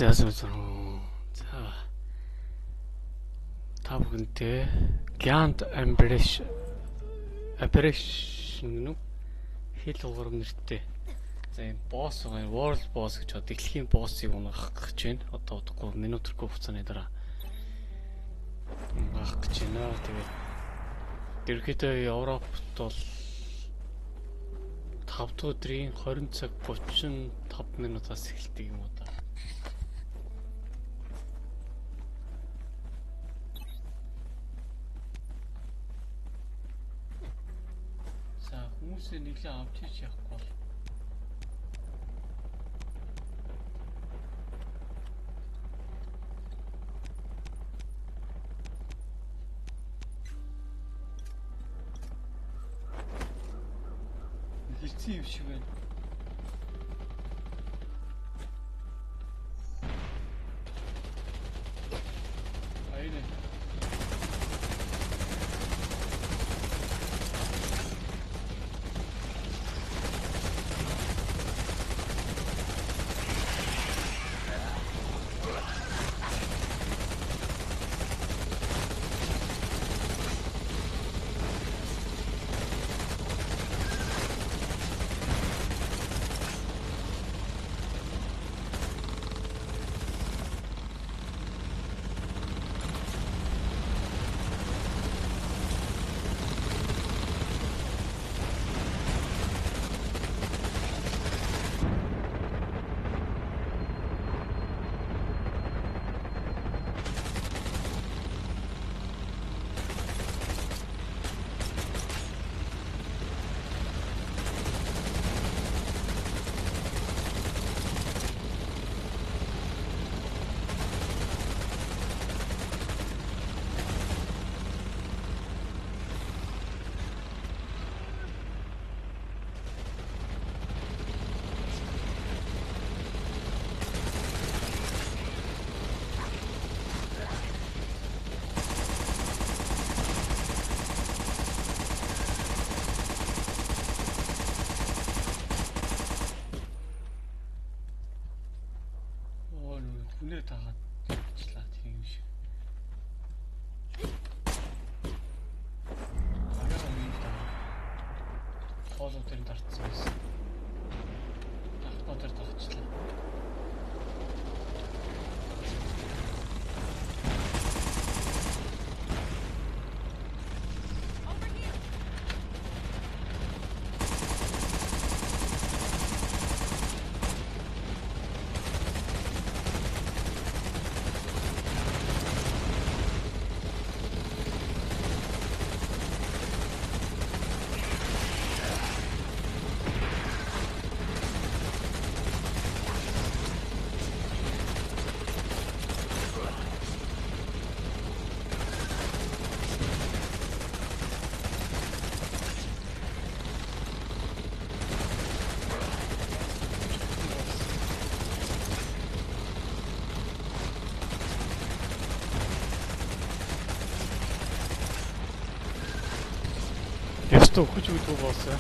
Яасан байна. За та бүхэнтэй Giant Aberration нү хэл уурам нэртэй. За энэ босс байгаа, World Boss гэж одоо дэлхийн боссыг унгах гэж байна. Одоо удахгүй минутэргүй хугацааны дараа унгах гэж байна. Тэгээд ерөнхийдөө Европт бол 5 дахь өдрийн 20 цаг 35 минутаас эхэлдэг юм уу та. За хүмүүсээ нэглээ авч хийж явахгүй бол хэлцэн юм шиг байна. Айне. Үнээр тагаад ажиллаа тийм шиг. Агаараа үйл таа. Хоолой дээр дарцсан байсан. Тахтаа дээр тогтчлаа. Ястаа өгч өгдөг болсон.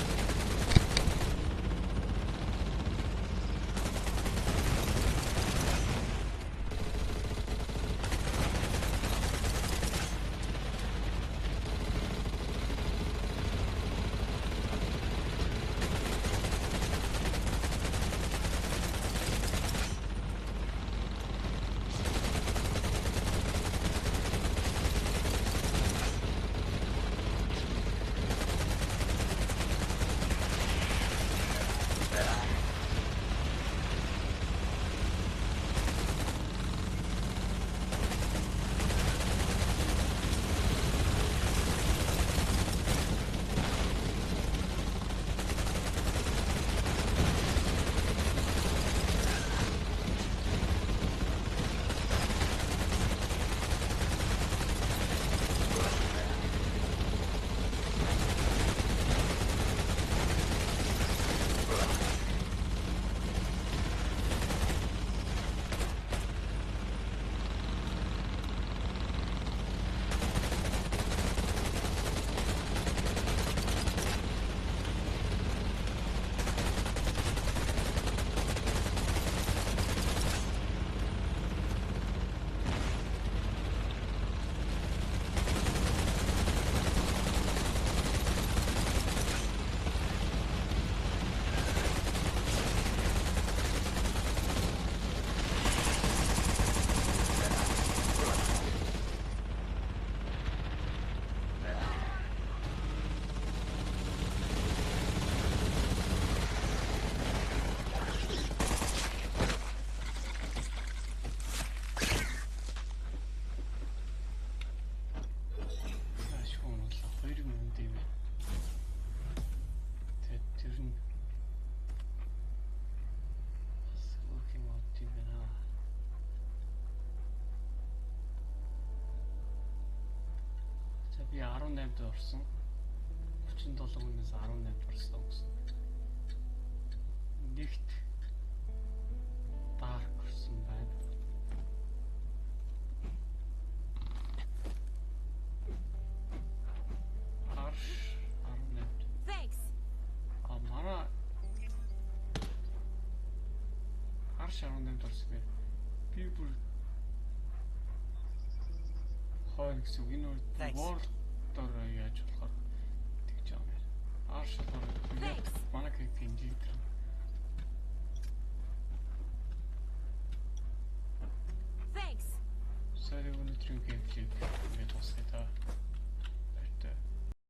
Яа 18-д орсон. 37 хүнээс 18-д орсон гэсэн. Нэгт Dark орсон байна. Harsh 18-д. Thanks. Мара Harsh 18-д орсон бэ. Би бүр хойно гэсэн үг. Энэ World дор яаж болохоор тэгж байгаа юм. Harsh манай character-ийн leader. Thanks. Sorry, өнөөдрийн gameplay-г ингээд дуусгая та.